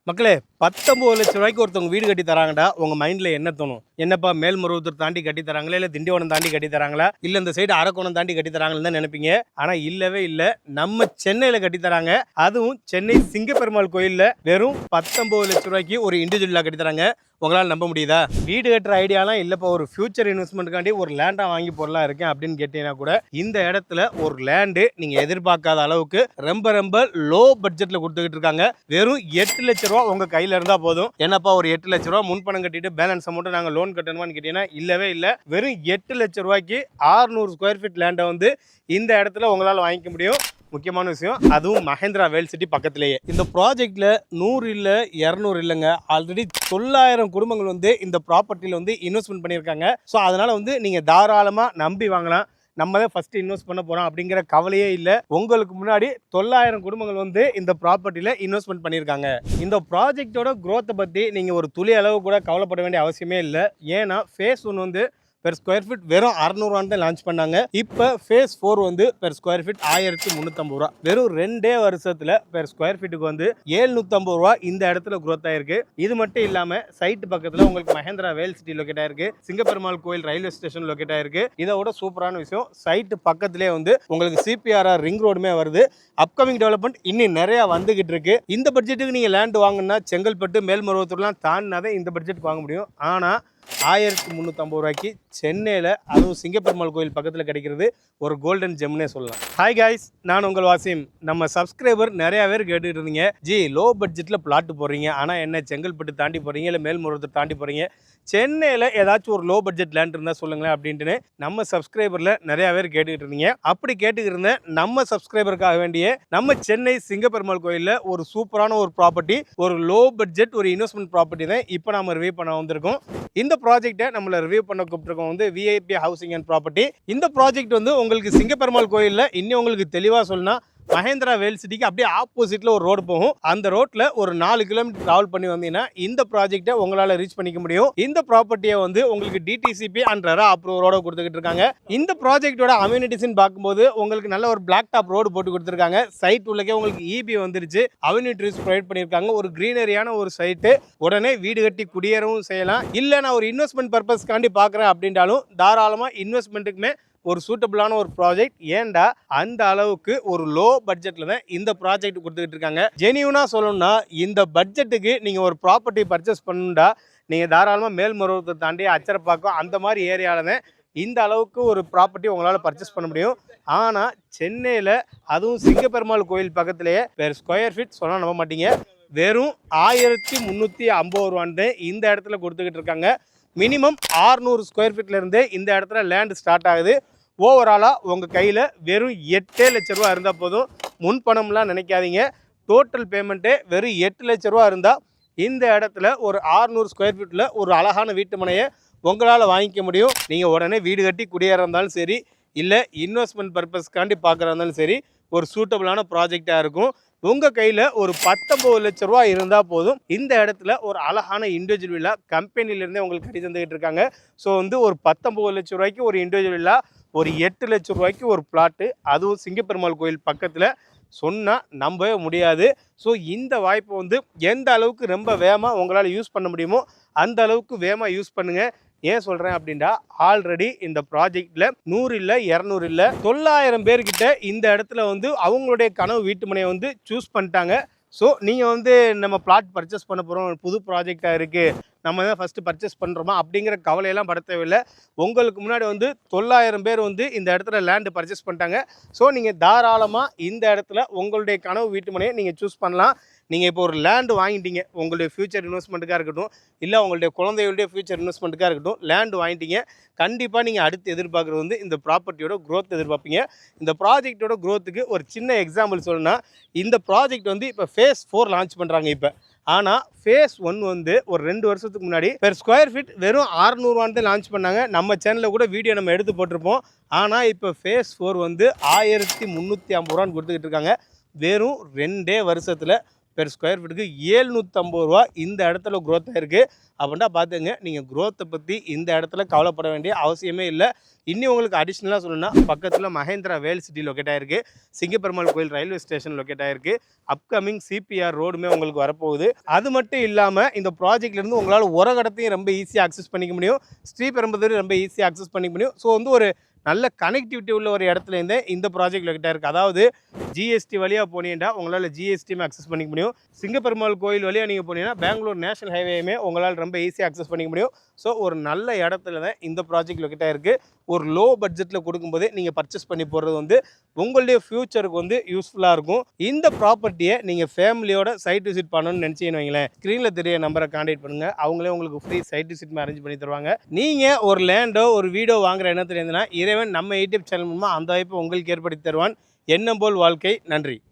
மக்களே 19 லட்சம் ரூபாய்க்கு ஒருத்தவங்க வீடு கட்டி தராங்கடா உங்க மைண்ட்ல என்ன தோணும்? என்னப்பா மேல்மருவத்தூர் தாண்டி கட்டி தராங்களா, இல்ல திண்டிவனம் தாண்டி கட்டி தராங்களா, இல்ல இந்த சைடு அரக்கோணம் தாண்டி கட்டி தராங்கன்னு தான் நினைப்பீங்க. ஆனா இல்லவே இல்ல, நம்ம சென்னையில கட்டி தராங்க. அதுவும் சென்னை சிங்கப்பெருமாள் கோயில்ல வெறும் 19 லட்சம் ரூபாய்க்கு ஒரு இண்டிவிஜுவலா கட்டி தராங்க. உங்களால் நம்ப முடியுதா? வீடு கட்டுற ஐடியாலாம் இல்லப்பா, ஒரு ஃபியூச்சர் இன்வெஸ்ட்மெண்ட்டுக்காண்டி ஒரு லேண்டா வாங்கி போடலாம் இருக்கேன் அப்படின்னு கேட்டீங்கன்னா கூட இந்த இடத்துல ஒரு லேண்டு நீங்க எதிர்பார்க்காத அளவுக்கு ரொம்ப ரொம்ப லோ பட்ஜெட்ல கொடுத்துக்கிட்டு இருக்காங்க. வெறும் 8 லட்சம் ரூபா உங்க கையில இருந்தா போதும். என்னப்பா ஒரு 8 லட்சம் ரூபா முன்பணம் கட்டிட்டு பேலன்ஸ் அமௌண்ட் நாங்க லோன் கட்டணுமான்னு கேட்டீங்கன்னா இல்லவே இல்லை. வெறும் 8 லட்சம் ரூபாய்க்கு 600 ஸ்கொயர் ஃபீட் லேண்டை வந்து இந்த இடத்துல உங்களால் வாங்கிக்க முடியும். முக்கியமான விஷயம், அதுவும் மஹேந்திரா வேல் சிட்டி பக்கத்திலேயே. இந்த ப்ராஜெக்ட்ல 100 இல்ல 200 இல்லைங்க, ஆல்ரெடி 900 குடும்பங்கள் வந்து இந்த ப்ராப்பர்ட்டியில் வந்து இன்வெஸ்ட்மெண்ட் பண்ணியிருக்காங்க. ஸோ அதனால வந்து நீங்க தாராளமா நம்பி வாங்கலாம். நம்ம தான் ஃபர்ஸ்ட் இன்வெஸ்ட் பண்ண போறோம் அப்படிங்கிற கவலையே இல்லை. உங்களுக்கு முன்னாடி 900 குடும்பங்கள் வந்து இந்த ப்ராப்பர்ட்டியில இன்வெஸ்ட்மெண்ட் பண்ணியிருக்காங்க. இந்த ப்ராஜெக்டோட growth பத்தி நீங்க ஒரு துளி அளவு கூட கவலைப்பட வேண்டிய அவசியமே இல்லை. ஏன்னா ஃபேஸ் 1 வந்து பெர் ஸ்கொயர் ஃபீட் வெறும் 600 தான் லான்ச் பண்ணாங்க. இப்போ ஃபேஸ் 4 வந்து பெர் ஸ்கொயர் ஃபீட் 1350 ரூபா. வெறும் 2 வருஷத்துல பெர் ஸ்கொயர் ஃபீட்டுக்கு வந்து 750 ரூபா இந்த இடத்துல growth ஆயிருக்கு. இது மட்டும் இல்லாம சைட் பக்கத்துல உங்களுக்கு மஹேந்திரா வேல் சிட்டி லொக்கேட் ஆயிருக்கு, சிங்கப்பெருமாள் கோயில் ரயில்வே ஸ்டேஷன் லொக்கேட் ஆயிருக்கு. இதோட சூப்பரான விஷயம், சைட் பக்கத்திலே வந்து உங்களுக்கு சிபிஆர்ஆர் ரிங் ரோடுமே வருது. அப்கமிங் டெவலப்மெண்ட் இன்னும் நிறைய வந்துகிட்டு இருக்கு. இந்த பட்ஜெட்டுக்கு நீங்க லேண்ட் வாங்கினா செங்கல்பட்டு மேல்மருவத்தூர்லாம் தாண்டினாதான் இந்த பட்ஜெட் வாங்க முடியும். ஆனா 1350 ரூபாய்க்கு சென்னையில், அதுவும் சிங்கப்பெருமாள் கோயில் பக்கத்தில் கிடைக்கிறது ஒரு கோல்டன் ஜெம்னே சொல்லலாம். ஹாய் காய்ஸ், நான் உங்கள் வாசிம். நம்ம சப்ஸ்கிரைபர் நிறைய பேர் கேட்டுட்டு இருந்தீங்க, ஜி லோ பட்ஜெட்டில் பிளாட் போடுறீங்க, ஆனால் என்ன செங்கல்பட்டு தாண்டி போகிறீங்க இல்லை மேல்மருவத்தூர் தாண்டி போகிறீங்க, சென்னையில் ஏதாச்சும் ஒரு லோ பட்ஜெட் லேண்ட் இருந்தால் சொல்லுங்களேன் அப்படின்ட்டு நம்ம சப்ஸ்கிரைபரில் நிறையா பேர் கேட்டுக்கிட்டு இருந்தீங்க. அப்படி கேட்டுக்கிட்டு இருந்த நம்ம சப்ஸ்கிரைபருக்காக வேண்டிய நம்ம சென்னை சிங்கப்பெருமாள் கோயிலில் ஒரு சூப்பரான ஒரு ப்ராப்பர்ட்டி, ஒரு லோ பட்ஜெட் ஒரு இன்வெஸ்ட்மெண்ட் ப்ராப்பர்ட்டி தான் இப்போ நம்ம ரிவ்யூ பண்ண வந்திருக்கோம். இந்த ப்ராஜெக்டை நம்மளை ரிவ்யூ பண்ண கூப்பிட்டுருக்கோம் வந்து விஐபி ஹவுசிங் அண்ட் ப்ராப்பர்ட்டி. இந்த ப்ராஜெக்ட் வந்து உங்களுக்கு சிங்கப்பெருமாள் கோயிலில் இன்னும் உங்களுக்கு தெளிவாக சொல்லணும், மஹேந்திரா வேல் சிட்டிக்கு அப்படியே ஆப்போசிட்ல ஒரு ரோடு போகும். அந்த ரோட்ல ஒரு 4 கிலோமீட்டர் டிராவல் பண்ணி வந்தீங்கன்னா இந்த ப்ராஜெக்டை உங்களால ரீச் பண்ணிக்க முடியும். இந்த ப்ராப்பர்ட்டியை வந்து உங்களுக்கு டிடிசிபி அண்ட் ரெரா அப்ரூவரோட கொடுத்துக்கிட்டு இருக்காங்க. இந்த ப்ராஜெக்டோட அம்யூனிட்டிஸ் பார்க்கும்போது உங்களுக்கு நல்ல ஒரு பிளாக் டாப் ரோடு போட்டு கொடுத்துருக்காங்க. சைட் உள்ளக்கே உங்களுக்கு இபி வந்துருச்சு, அவென்யூ ட்ரீஸ் ப்ரொவைட் பண்ணியிருக்காங்க. ஒரு கிரீனரியான ஒரு சைட்டு, உடனே வீடு கட்டி குடியேறவும் செய்யலாம். இல்லை நான் ஒரு இன்வெஸ்ட்மெண்ட் பர்பஸ்க்காண்டி பார்க்குறேன் அப்படின்றாலும் தாராளமாக இன்வெஸ்ட்மெண்ட்டுக்குமே ஒரு சூட்டபிளான ஒரு ப்ராஜெக்ட். ஏண்டா அந்த அளவுக்கு ஒரு லோ பட்ஜெட்ல தான் இந்த ப்ராஜெக்ட் கொடுத்துக்கிட்டு இருக்காங்க. ஜெனியூனா சொல்லணும்னா இந்த பட்ஜெட்டுக்கு நீங்க ஒரு ப்ராப்பர்ட்டி பர்ச்சேஸ் பண்ணணும்டா, நீங்க தாராளமா மேல்மருவத்தை தாண்டி அச்சரப்பாக்கம் அந்த மாதிரி ஏரியாவில் தான் இந்த அளவுக்கு ஒரு ப்ராப்பர்ட்டி உங்களால் பர்ச்சேஸ் பண்ண முடியும். ஆனால் சென்னையில், அதுவும் சிங்கப்பெருமாள் கோயில் பக்கத்திலேயே பெர் ஸ்கொயர் ஃபீட் சொன்னால் நம்ப மாட்டீங்க, வெறும் 1350 ரூபான்னு இந்த இடத்துல கொடுத்துக்கிட்டு இருக்காங்க. மினிமம் 600 ஸ்கொயர் ஃபீட்லேருந்து இந்த இடத்துல லேண்ட் ஸ்டார்ட் ஆகுது. ஓவராலாக உங்கள் கையில் வெறும் 8 லட்ச ரூபா இருந்தால் போதும். முன்பணம்லாம் நினைக்காதீங்க, டோட்டல் பேமெண்ட்டே வெறும் 8 லட்ச ரூபா இருந்தால் இந்த இடத்துல ஒரு 600 ஸ்கொயர் ஃபீட்டில் ஒரு அழகான வீட்டு மனையை உங்களால் வாங்கிக்க முடியும். நீங்கள் உடனே வீடு கட்டி குடியேற இருந்தாலும் சரி, இல்லை இன்வெஸ்ட்மெண்ட் பர்பஸ்க்காண்டி பார்க்குறா இருந்தாலும் சரி, ஒரு சூட்டபிளான ப்ராஜெக்டாக இருக்கும். உங்கள் கையில் ஒரு 19 லட்ச ரூபா இருந்தால் போதும். இந்த இடத்துல ஒரு அழகான இண்டிவிஜுவல் வில்லா கம்பெனிலேருந்தே உங்களுக்கு கட்டி தந்துக்கிட்டு இருக்காங்க. ஸோ வந்து ஒரு 19 லட்ச ரூபாய்க்கு ஒரு இண்டிவிஜுவல் வில்லா, ஒரு 8 லட்ச ரூபாய்க்கு ஒரு பிளாட்டு, அதுவும் சிங்கப்பெருமாள் கோயில் பக்கத்தில், சொன்னால் நம்பவே முடியாது. ஸோ இந்த வாய்ப்பு வந்து எந்த அளவுக்கு ரொம்ப வேகமாக உங்களால் யூஸ் பண்ண முடியுமோ அந்த அளவுக்கு வேகமாக யூஸ் பண்ணுங்கள். ஏன் சொல்கிறேன் அப்படின்னா, ஆல்ரெடி இந்த ப்ராஜெக்டில் 100 இல்லை 200 இல்லை 900 பேர்கிட்ட இந்த இடத்துல வந்து அவங்களுடைய கனவு வீட்டு மனையை வந்து சூஸ் பண்ணிட்டாங்க. ஸோ நீங்கள் வந்து நம்ம பிளாட் பர்ச்சேஸ் பண்ண போகிறோம், புது ப்ராஜெக்டாக இருக்குது, நம்ம தான் ஃபஸ்ட்டு பர்ச்சேஸ் பண்ணுறோமா அப்படிங்கிற கவலையெல்லாம் பட தேவையில்லை. உங்களுக்கு முன்னாடி வந்து 900 பேர் வந்து இந்த இடத்துல லேண்டு பர்ச்சேஸ் பண்ணிட்டாங்க. ஸோ நீங்கள் தாராளமாக இந்த இடத்துல உங்களுடைய கனவு வீட்டு மனையை நீங்கள் சூஸ் பண்ணலாம். நீங்கள் இப்போ ஒரு லேண்டு வாங்கிட்டீங்க, உங்களுடைய ஃபியூச்சர் இன்வெஸ்ட்மெண்ட்டுக்காக இருக்கட்டும், இல்லை உங்களுடைய குழந்தைகளுடைய ஃபியூச்சர் இன்வெஸ்ட்மெண்ட்டுக்காக இருக்கட்டும், லேண்டு வாங்கிட்டீங்க, கண்டிப்பாக நீங்கள் அடுத்து எதிர்பார்க்குறது வந்து இந்த ப்ராப்பர்ட்டியோட க்ரோத் எதிர்பார்ப்பீங்க. இந்த ப்ராஜெக்டோட க்ரோத்துக்கு ஒரு சின்ன எக்ஸாம்பிள் சொல்லணும்னா, இந்த ப்ராஜெக்ட் வந்து இப்போ ஃபேஸ் 4 லான்ச் பண்ணுறாங்க இப்போ. ஆனால் ஃபேஸ் 1 வந்து ஒரு 2 வருஷத்துக்கு முன்னாடி பெர் ஸ்கொயர் ஃபீட் வெறும் 600 தான் லான்ச் பண்ணாங்க. நம்ம சேனலில் கூட வீடியோ நம்ம எடுத்து போட்டிருப்போம். ஆனால் இப்போ ஃபேஸ் 4 வந்து 1350 ரூபான்னு கொடுத்துக்கிட்டு இருக்காங்க. வெறும் 2 வருஷத்தில் பெர் ஸ்கொயர் ஃபீட்டுக்கு 750 ரூபா இந்த இடத்துல growth ஆயிருக்கு. அப்படின்னா பார்த்துங்க, நீங்கள் growth-ஐ பற்றி இந்த இடத்துல கவலைப்பட வேண்டிய அவசியமே இல்லை. இன்னும் உங்களுக்கு அடிஷ்னலாக சொல்லணும்னா பக்கத்தில் மகேந்திரா வேல் சிட்டி லொக்கேட் ஆயிருக்கு. சிங்கப்பெருமாள் கோயில் ரயில்வே ஸ்டேஷன் லொக்கேட் ஆயிருக்கு. அப்கமிங் சிபிஆர் ரோடுமே உங்களுக்கு வரப்போகுது. அது மட்டும் இல்லாமல் இந்த ப்ராஜெக்ட்லேருந்து உங்களால் உரகடத்தையும் ரொம்ப ஈஸியாக அக்சஸ் பண்ணிக்க முடியும். ஸ்ரீபெரும்புதூர் ரொம்ப ஈஸியாக அக்சஸ் பண்ணிக்க முடியும். ஸோ வந்து ஒரு நல்ல கனெக்டிவிட்டி உள்ள ஒரு இடத்துலேருந்தே இந்த ப்ராஜெக்ட் லொக்கேட் ஆயிருக்கு. அதாவது ஜிஎஸ்டி வழியாக போனீங்கன்னா உங்களால் ஜிஎஸ்டியுமே அக்சஸ் பண்ணிக்க முடியும். சிங்கப்பெருமாள் கோயில் வழியாக நீங்கள் போனீங்கன்னா பெங்களூர் நேஷனல் ஹைவேயுமே உங்களால் ரொம்ப ஈஸியாக அக்சஸ் பண்ணிக்க முடியும். ஸோ ஒரு நல்ல இடத்துல தான் இந்த ப்ராஜெக்ட் லொக்கேட் ஆயிருக்கு. ஒரு லோ பட்ஜெட்டில் கொடுக்கும்போதே நீங்கள் பர்ச்சேஸ் பண்ணி போடுறது வந்து உங்களுடைய ஃப்யூச்சருக்கு வந்து யூஸ்ஃபுல்லாக இருக்கும். இந்த ப்ராப்பர்ட்டியை நீங்கள் ஃபேமிலியோட சைட் விசிட் பண்ணணும்னு நினச்சிங்கன்னு வைங்களேன், ஸ்க்ரீனில் தெரிய நம்பரை கான்டாக்ட் பண்ணுங்கள். அவங்களே உங்களுக்கு ஃப்ரீ சைட் விசிட் அரேஞ்ச் பண்ணி தருவாங்க. நீங்கள் ஒரு லேண்டோ ஒரு வீடோ வாங்குற எண்ணத்துல இருந்ததுன்னா இறைவன் நம்ம யூடியூப் சேனல் மூலமாக அந்த வாய்ப்பை உங்களுக்கு ஏற்படுத்தி தருவான். எண்ணம் போல் வாழ்க்கை. நன்றி.